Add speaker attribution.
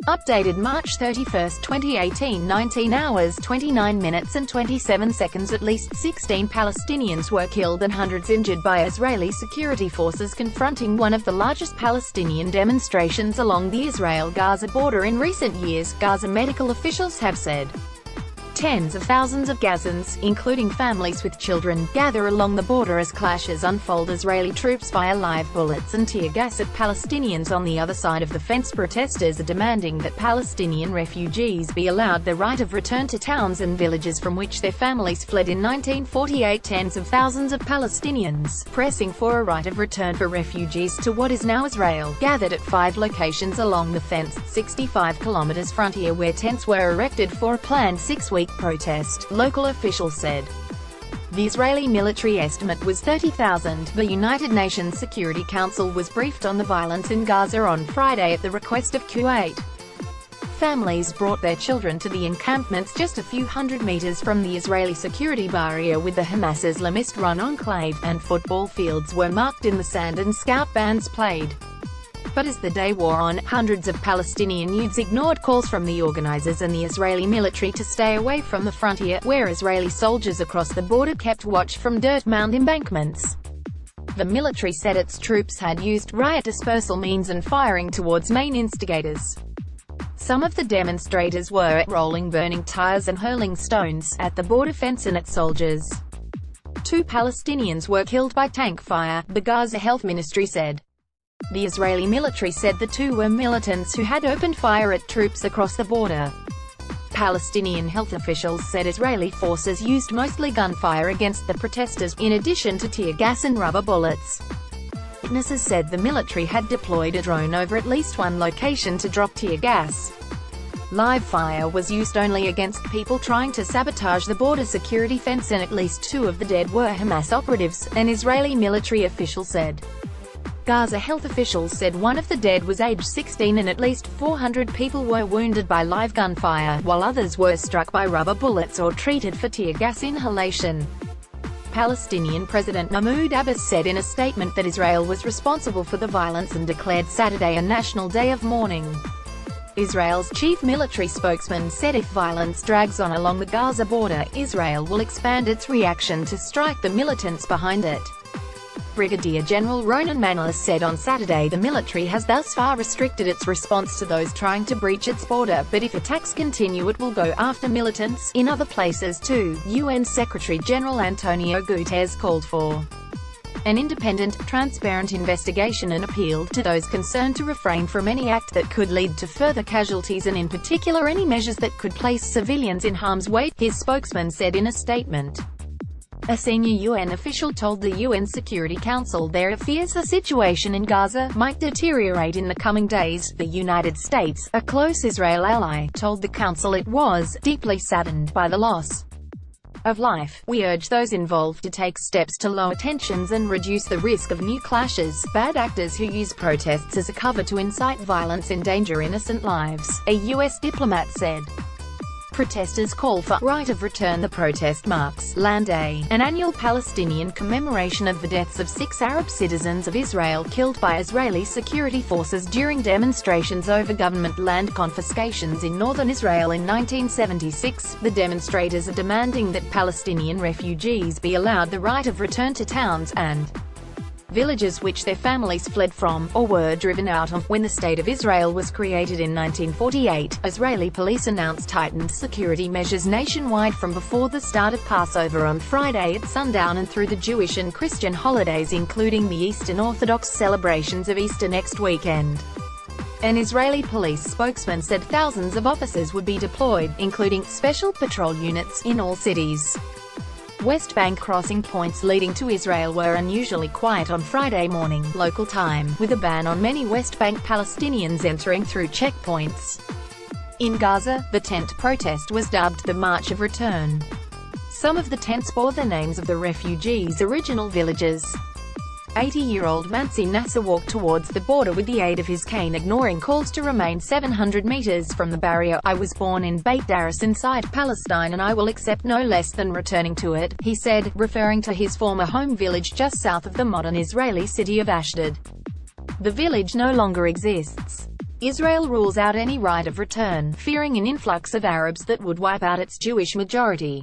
Speaker 1: Updated March 31, 2018, 19 hours, 29 minutes and 27 seconds. At least 16 Palestinians were killed and hundreds injured by Israeli security forces confronting one of the largest Palestinian demonstrations along the Israel-Gaza border in recent years, Gaza medical officials have said. Tens of thousands of Gazans, including families with children, gather along the border as clashes unfold. Israeli troops fire live bullets and tear gas at Palestinians on the other side of the fence. Protesters are demanding that Palestinian refugees be allowed the right of return to towns and villages from which their families fled in 1948. Tens of thousands of Palestinians, pressing for a right of return for refugees to what is now Israel, gathered at 5 locations along the fenced 65 km frontier where tents were erected for a planned 6-week protest, local officials said. The Israeli military estimate was 30,000. The United Nations Security Council was briefed on the violence in Gaza on Friday at the request of Kuwait. Families brought their children to the encampments just a few hundred meters from the Israeli security barrier with the Hamas Islamist-run enclave, and football fields were marked in the sand and scout bands played. But as the day wore on, hundreds of Palestinian youths ignored calls from the organizers and the Israeli military to stay away from the frontier, where Israeli soldiers across the border kept watch from dirt-mound embankments. The military said its troops had used riot dispersal means and firing towards main instigators. Some of the demonstrators were rolling burning tires and hurling stones at the border fence and at soldiers. 2 Palestinians were killed by tank fire, the Gaza Health Ministry said. The Israeli military said the 2 were militants who had opened fire at troops across the border. Palestinian health officials said Israeli forces used mostly gunfire against the protesters, in addition to tear gas and rubber bullets. Witnesses said the military had deployed a drone over at least one location to drop tear gas. Live fire was used only against people trying to sabotage the border security fence, and at least 2 of the dead were Hamas operatives, an Israeli military official said. Gaza health officials said one of the dead was aged 16 and at least 400 people were wounded by live gunfire, while others were struck by rubber bullets or treated for tear gas inhalation. Palestinian President Mahmoud Abbas said in a statement that Israel was responsible for the violence and declared Saturday a national day of mourning. Israel's chief military spokesman said if violence drags on along the Gaza border, Israel will expand its reaction to strike the militants behind it. Brigadier General Ronan Manolis said on Saturday the military has thus far restricted its response to those trying to breach its border, but if attacks continue it will go after militants in other places too. UN Secretary-General Antonio Guterres called for an independent, transparent investigation and appealed to those concerned to refrain from any act that could lead to further casualties and in particular any measures that could place civilians in harm's way, his spokesman said in a statement. A senior UN official told the UN Security Council there fears the situation in Gaza might deteriorate in the coming days. The United States, a close Israel ally, told the Council it was deeply saddened by the loss of life. We urge those involved to take steps to lower tensions and reduce the risk of new clashes. Bad actors who use protests as a cover to incite violence endanger innocent lives, a U.S. diplomat said. Protesters call for right of return. The protest marks Land Day, an annual Palestinian commemoration of the deaths of 6 Arab citizens of Israel killed by Israeli security forces during demonstrations over government land confiscations in northern Israel in 1976. The demonstrators are demanding that Palestinian refugees be allowed the right of return to towns and villages which their families fled from, or were driven out of. When the State of Israel was created in 1948, Israeli police announced tightened security measures nationwide from before the start of Passover on Friday at sundown and through the Jewish and Christian holidays including the Eastern Orthodox celebrations of Easter next weekend. An Israeli police spokesman said thousands of officers would be deployed, including special patrol units, in all cities. West Bank crossing points leading to Israel were unusually quiet on Friday morning, local time, with a ban on many West Bank Palestinians entering through checkpoints. In Gaza, the tent protest was dubbed the March of Return. Some of the tents bore the names of the refugees' original villages. 80-year-old Mansi Nasser walked towards the border with the aid of his cane, ignoring calls to remain 700 meters from the barrier. I was born in Beit Daris inside Palestine and I will accept no less than returning to it, he said, referring to his former home village just south of the modern Israeli city of Ashdod. The village no longer exists. Israel rules out any right of return, fearing an influx of Arabs that would wipe out its Jewish majority.